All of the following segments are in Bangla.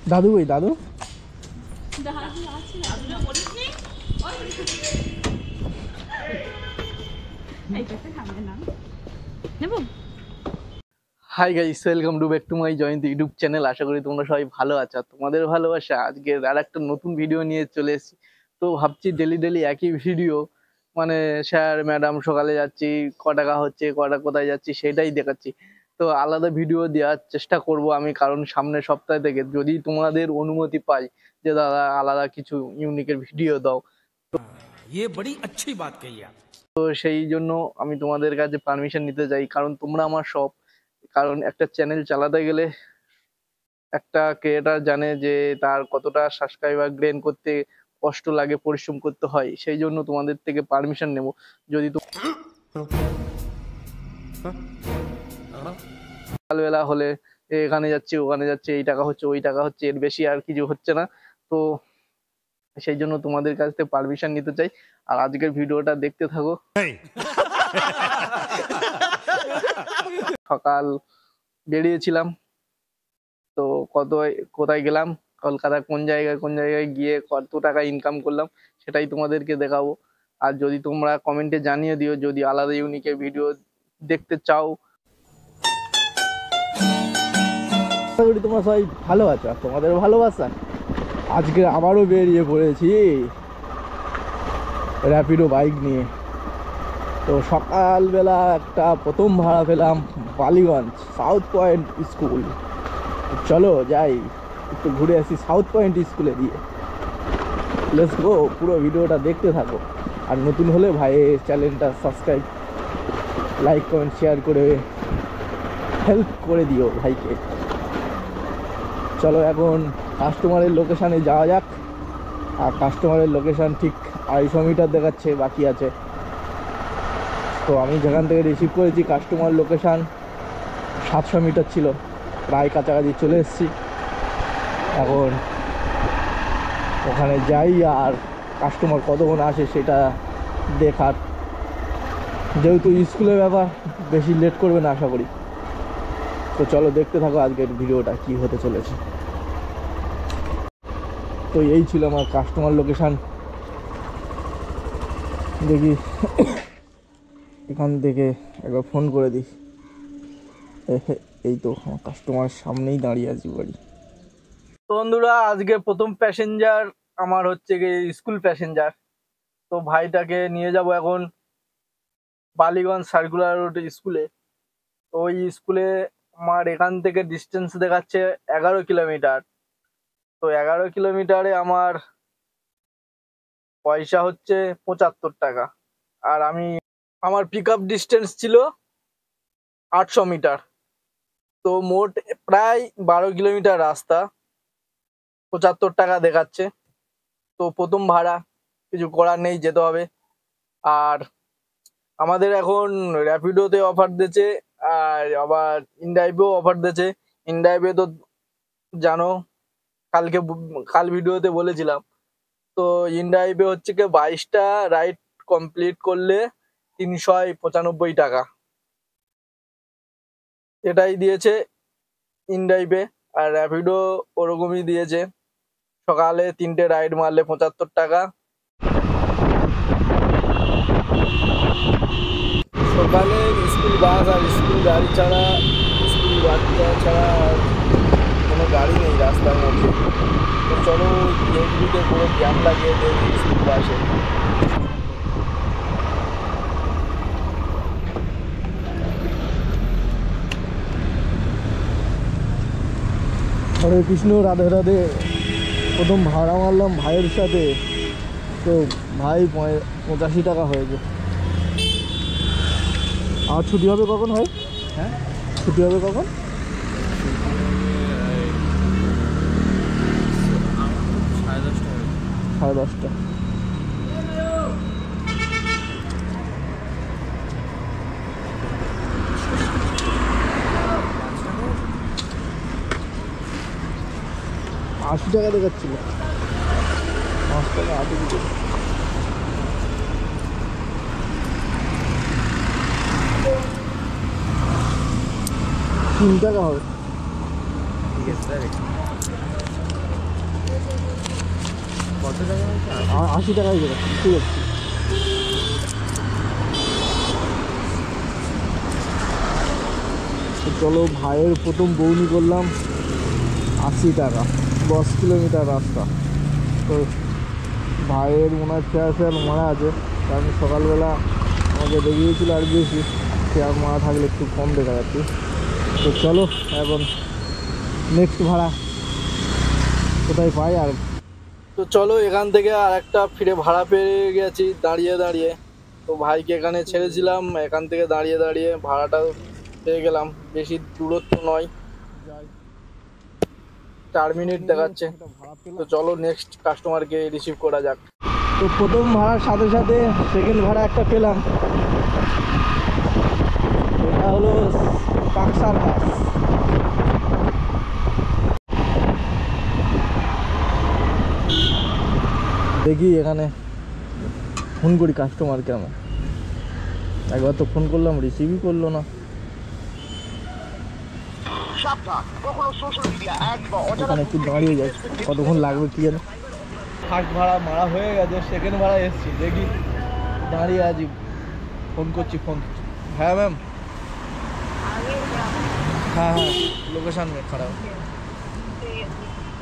দাদু ওই দাদু hi guys, welcome to back to my Jayanta YouTube channel. আশা করি তোমরা সবাই ভালো আছো। তোমাদের ভালোবাসা আজকে আর একটা নতুন ভিডিও নিয়ে চলে এসেছি। তো ভাবছি ডেলি ডেলি একই ভিডিও, মানে স্যার ম্যাডাম সকালে যাচ্ছি, ক টাকা হচ্ছে, কটা কোথায় যাচ্ছি সেটাই দেখাচ্ছি। তো আলাদা ভিডিও দেওয়ার চেষ্টা করব আমি, কারণ সামনের সপ্তাহ থেকে যদি তোমাদের অনুমতি পাই যে দাদা আলাদা কিছু ইউনিকের ভিডিও দাও, ये बड़ी अच्छी बात कही आप। তো সেই জন্য আমি তোমাদের কাছে পারমিশন নিতে চাই, কারণ তোমরা আমার সব। কারণ একটা চ্যানেল চালাতে গেলে একটা ক্রিয়েটার জানে যে তার কতটা সাবস্ক্রাইবার গেইন করতে কষ্ট লাগে, পরিশ্রম করতে হয়। সেই জন্য তোমাদের থেকে পারমিশন নেব। যদি সকালবেলা হলে এখানে যাচ্ছে ওখানে যাচ্ছে, এই টাকা হচ্ছে ওই টাকা হচ্ছে, এর বেশি আর কিছু হচ্ছে না। তো সেই জন্য তোমাদের কাছ থেকে পারমিশন নিতে চাই। আর আজকের ভিডিওটা দেখতে থাকো। সকাল বেরিয়েছিলাম, তো কোথায় গেলাম, কলকাতা কোন জায়গায় গিয়ে কত টাকা ইনকাম করলাম সেটাই তোমাদেরকে দেখাবো। আর যদি তোমরা কমেন্টে জানিয়ে দিও যদি আলাদা ইউনিকের ভিডিও দেখতে চাও। আশা করি তোমরা সবাই ভালো আছো আর তোমাদের ভালোবাসা। আজকে আবারও বেরিয়ে পড়েছি র্যাপিডো বাইক নিয়ে। তো সকালবেলা একটা প্রথম ভাড়া পেলাম বালিগঞ্জ সাউথ পয়েন্ট স্কুল। চলো যাই একটু ঘুরে আসি সাউথ পয়েন্ট স্কুলে দিয়ে। লেটস গো, পুরো ভিডিওটা দেখতে থাকো। আর নতুন হলে ভাইয়ের চ্যানেলটা সাবস্ক্রাইব, লাইক, কমেন্ট, শেয়ার করে হেল্প করে দিও ভাইকে। চলো এখন কাস্টমারের লোকেশানে যাওয়া যাক। আর কাস্টমারের লোকেশান ঠিক 250 মিটার দেখাচ্ছে, বাকি আছে। তো আমি যেখান থেকে রিসিভ করেছি কাস্টমার লোকেশান 700 মিটার ছিল, প্রায় কাছাকাছি চলে এসেছি। এখন ওখানে যাই আর কাস্টমার কতক্ষণ আসে সেটা দেখার। যেহেতু স্কুলের ব্যাপার, বেশি লেট করবে না আশা করি। তো চলো দেখতে থাকো আজকের ভিডিওটা কি হতে চলেছে। তো এই ছিল আমার কাস্টমার লোকেশান। দেখি এখান থেকে একবার ফোন করে দিই। এই তো আমার কাস্টমার সামনেই দাঁড়িয়ে আছি বাড়ি। বন্ধুরা, আজকে প্রথম প্যাসেঞ্জার আমার হচ্ছে গিয়ে স্কুল প্যাসেঞ্জার। তো ভাইটাকে নিয়ে যাব এখন বালিগঞ্জ সার্কুলার রোড স্কুলে। তো ওই স্কুলে আমার এখান থেকে ডিস্টেন্স দেখাচ্ছে 11 কিলোমিটার। তো 11 কিলোমিটারে আমার পয়সা হচ্ছে 75 টাকা। আর আমার পিক আপ ডিস্টেন্স ছিল 800 মিটার। তো মোট প্রায় 12 কিলোমিটার রাস্তা, 75 টাকা দেখাচ্ছে। তো প্রথম ভাড়া, কিছু করার নেই, যেতে হবে। আর আমাদের এখন র্যাপিডোতে অফার দিয়েছে, আর আবার ইনড্রাইভেও অফার দিয়েছে। ইনড্রাইভে তো জানো, কাল ভিডিওতে বলেছিলাম। তো ইনড্রাইভে হচ্ছে কি 22টা রাইড কমপ্লিট করলে 395 টাকা, এটাই দিয়েছে ইনড্রাইভে। আর র্যাপিডো ওরকমই দিয়েছে, সকালে 3টে রাইড মারলে 75 টাকা। সকালে স্কুল বাস আর স্কুল গাড়ি ছাড়া, স্কুল বাচ্চা ছাড়া আর কোনো গাড়ি নেই রাস্তার মধ্যে। তো চলো গেটগুলিতে পুরো জ্যাম লাগিয়ে দেয় স্কুল বাসে। হরে কৃষ্ণ, রাধে রাধে। প্রথম ভাড়া মারলাম ভাইয়ের সাথে, তো ভাই 85 টাকা হয়েছে। আর ছুটি হবে কখন ভাই? হ্যাঁ, ছুটি হবে কখন? 10:30। আশি টাকা দেখাচ্ছিল, 5 টাকা 8 দিকে। 3 টাকা হবে। ঠিক আছে স্যার। কত টাকা হয়েছে? 80 টাকাই করে ঠিক আছে। তো চলো, ভাইয়ের প্রথম বউনি করলাম 80 টাকা, 10 কিলোমিটার রাস্তা। তো ভাইয়ের মনে হয় শেয়ার মারা আছে, কারণ সকালবেলা আমাকে দেখিয়েছিল আর বেশি, শেয়ার মারা থাকলে একটু কম দেখা যাচ্ছে। তো চলো এখন নেক্সট ভাড়া কোথায় পাই আর। তো চলো, এখান থেকে আর একটা ফিরে ভাড়া পেয়ে গেছি দাঁড়িয়ে দাঁড়িয়ে। তো ভাইকে এখানে ছেড়েছিলাম, এখান থেকে দাঁড়িয়ে দাঁড়িয়ে ভাড়াটা পেয়ে গেলাম। বেশি দূরত্ব নয়, 4 মিনিট দেখাচ্ছে। তো চলো নেক্সট কাস্টমারকে রিসিভ করা যাক। তো প্রথম ভাড়ার সাথে সাথে সেকেন্ড ভাড়া একটা পেলাম, এটা হলো কাকসার বাস। দেখি এখানে ফোন করি কাস্টমারকে, আমার একবার তো ফোন করলাম, রিসিভই করলো না। এখানে একটু দাঁড়িয়ে যায়, কতক্ষণ লাগবে কি জানে। ফার্স্ট ভাড়া মারা হয়ে গেছে, সেকেন্ড ভাড়া এসছি, দেখি দাঁড়িয়ে আছি, ফোন করছি। ফোন, হ্যাঁ ম্যাম, हाँ हाँ लोकेशन में खड़ा हूँ।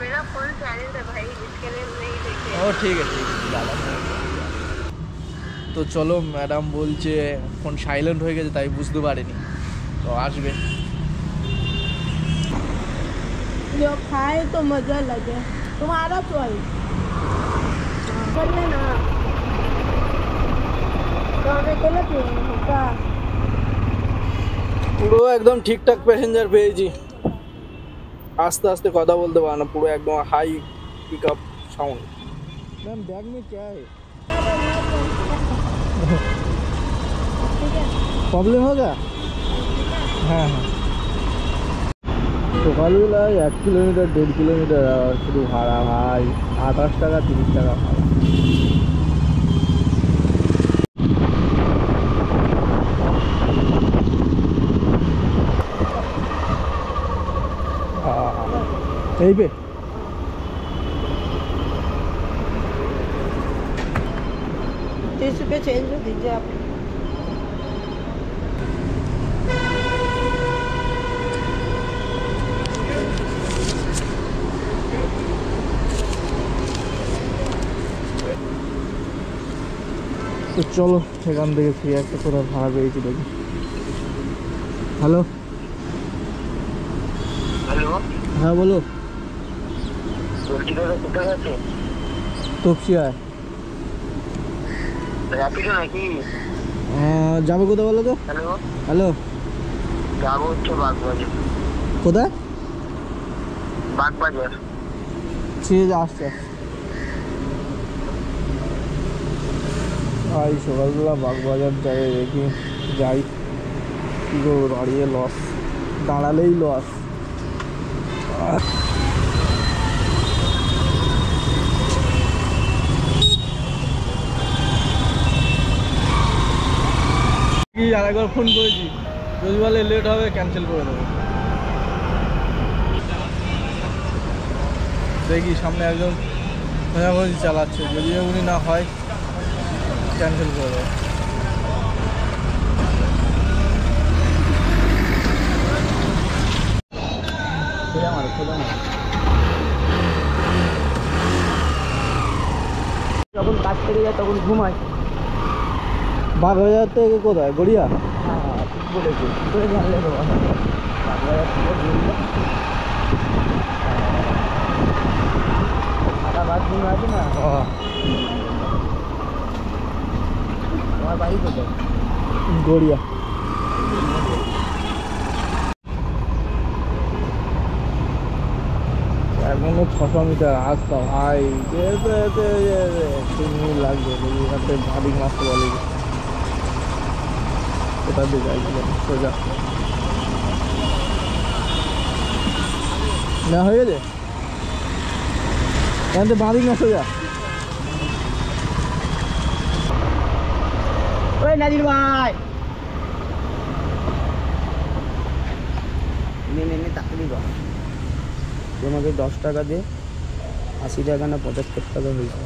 मेरा फोन साइलेंट है भाई, इसके लिए नहीं देखे। ও ঠিক আছে দাদা। তো চলো, ম্যাডাম বলছে ফোন সাইলেন্ট হয়ে গেছে, তাই বুঝতে পারিনি, তো আসবে। जो खाए तो मजा लगे, तुम्हारा चॉइस करने ना। तो हमें गलत होगा। পুরো একদম ঠিকঠাক প্যাসেঞ্জার পেয়েছি, আস্তে আস্তে কথা বলতে পারে না, পুরো একদম high pick up sound. Ma'am bag में क्या है? প্রবলেম होगा? হ্যাঁ হ্যাঁ। সকালবেলায় 1 কিলোমিটার 1.5 কিলোমিটার শুধু ভাড়া ভাই, 28 টাকা 30 টাকা ভাড়া। यहीं पे 30 रुपये चेंज दीजिए आप। তো চলো, সেখান থেকে ফ্রি একটা করে ভাড়া পেয়েছি, দেখি। হ্যালো হ্যালো, হ্যাঁ বলো। বলছি দাদা কোথায় আছে? তপসিয়ায়। র্যাপিডো নাকি? যাবে কোথায় বলো তো? হ্যালো, হ্যালো, যাবো হচ্ছে বাগবাজার। কোথায়? বাগবাজার। ঠিক আছে, আসছে। ভাই সকালবেলা বাগবাজার যাই, দেখি যাই, কী করবো, দাঁড়িয়ে লস, দাঁড়ালেই লস। কি আরেকবার ফোন করেছি, যদি বলে লেট হবে ক্যান্সেল করে দেবো। দেখি সামনে একজন খোঁজাখুঁজি চালাচ্ছে, যদি উনি না হয় ক্যান্সেল করে দেবো। যখন কাজ করে যায় তখন ঘুমায়। বাগবাজার থেকে কোথায়? গড়িয়া? হ্যাঁ ঠিক বলেছি, করে জানলে তো বাগবাজার থেকে ঘুরলে সাদা বাথরুম আছে না, তোমার বাড়ি কোথায়? গড়িয়া। এখনো 600 মিটার রাস্তা ভাই, যেতে যেতে 3 মিনিট লাগবে। দেখি এখান থেকে ভারী মাছতে বলে কোথা দিয়ে যাইছিলাম, সোজা না হয়ে গেছে এখান থেকে বাঁদিক না সোজা। ওই নাজির ভাই, নে তাড়াতাড়ি তোমাকে 10 টাকা দে, 80 টাকা না 75 টাকা হয়েছে,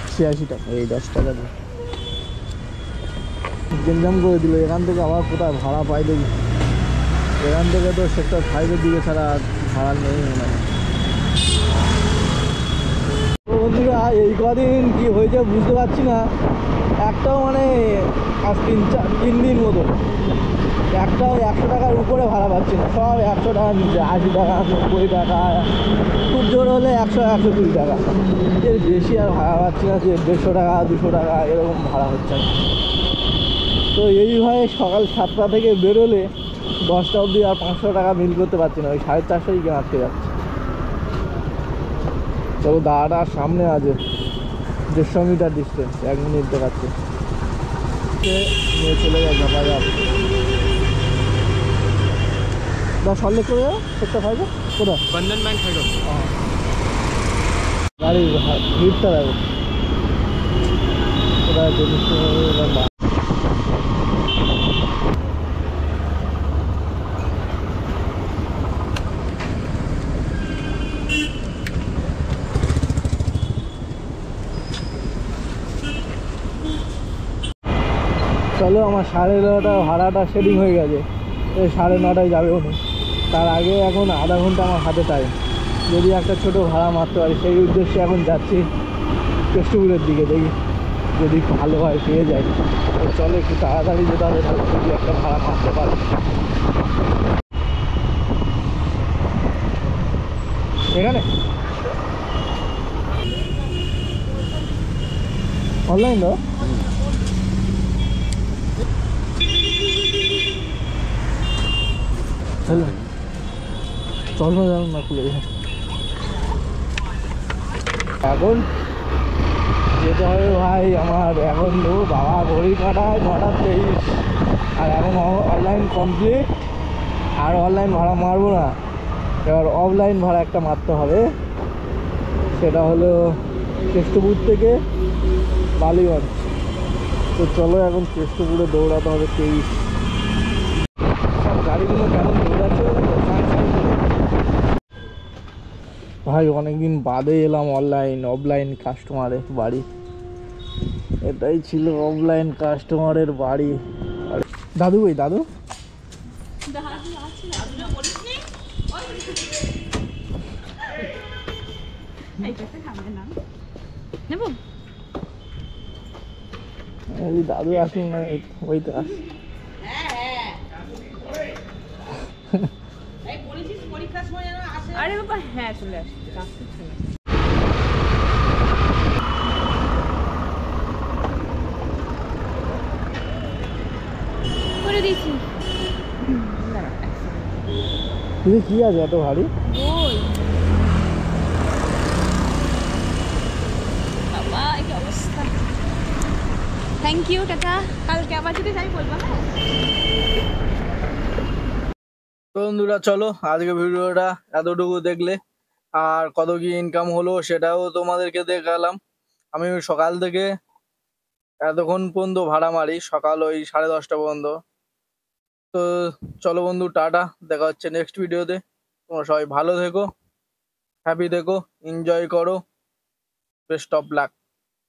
86 টাকা। এই 10 টাকা দিয়ে। গেঞ্জাম করে দিল। এখান থেকে আবার কোথায় ভাড়া পাই দেখি। এখান থেকে তো সেক্টর 5-এর দিকে ছাড়া আর ভাড়া নেই মনে হয়। তো বন্ধুরা এই কদিন কি হয়েছে বুঝতে পারছি না, একটাও মানে আজ 3 দিন মতো একটাও 100 টাকার উপরে ভাড়া পাচ্ছি না, সব 100 টাকার নিচে, 80 টাকা, 90 টাকা, খুব জোর হলে 100-120 টাকা, এর বেশি আর ভাড়া পাচ্ছি না। যে 150 টাকা 200 টাকা এরকম ভাড়া হচ্ছে না। তো এইভাবে সকাল 7টা থেকে বেরোলে 10টা অবধি আর 500 টাকা মিল করতে পারছি না, ওই 450 গিয়ে আটকে যাচ্ছে। তবে দাঁড়াটার সামনে আছে, 150 মিটার ডিস্টেন্স, 1 মিনিট দেখাচ্ছে, নিয়ে চলে যায় ঝাপা যাবে। সল্লেক করে যাও সেক্টর 5-এ কোথায় बंधन बैंक साइड গাড়ির ভিড়টা দেখো কোথায় আছে। চলো আমার 11:30 ভাড়াটা সেটিং হয়ে গেছে, 9:30 যাবে উনি। তার আগে এখন আধা ঘন্টা আমার হাতে টাইম, যদি একটা ছোট ভাড়া মারতে পারি সেই উদ্দেশ্যে এখন যাচ্ছি কেষ্টপুরের দিকে। দেখি যদি ভালো হয় পেয়ে যাই, তো চলো একটু তাড়াতাড়ি যেতে হবে, তাহলে যদি একটা ভাড়া মারতে পারি। এখানে অনলাইন দাও, হ্যালো চল না জানো না খুলে এখন যেতে হবে ভাই আমার। এখন তো বাবা ঘড়ি কাটায় 9:23, আর এখন অনলাইন কমপ্লিট, আর অনলাইন ভাড়া মারবো না, এবার অফলাইন ভাড়া একটা মারতে হবে। সেটা হলো কেষ্টপুর থেকে বালিগঞ্জ। তো চলো এখন কেষ্টপুরে দৌড়াতে হবে 23। সব গাড়িগুলো কেমন দৌড়াচ্ছে ভাই, অনেকদিন বাদে এলাম অফলাইন কাস্টমারের বাড়ি। এটাই ছিল অফলাইন কাস্টমারের বাড়ি। দাদু ওই দাদু দাদু আসুন না, ওই তো আস। আরে বাবা হ্যাঁ চলে আসছে, রাস্তা চলে আসছে। করে দিয়েছি। তুই কি আছে এত ভারী? ওই বাবা এই কি অবস্থা। থ্যাংক ইউ টাটা, কালকে আবার যদি যাই বলবো। তো বন্ধুরা চলো আজকে ভিডিওটা এতটুকু দেখলে, আর কত কি ইনকাম হলো সেটাও তোমাদেরকে দেখালাম। আমি সকাল থেকে এতক্ষণ পর্যন্ত ভাড়া মারি, সকাল ওই 10:30 পর্যন্ত। তো চলো বন্ধু টাটা, দেখা হচ্ছে নেক্সট ভিডিওতে। তোমরা সবাই ভালো থেকো, হ্যাপি থেকো, এনজয় করো, বেস্ট অফ লাক।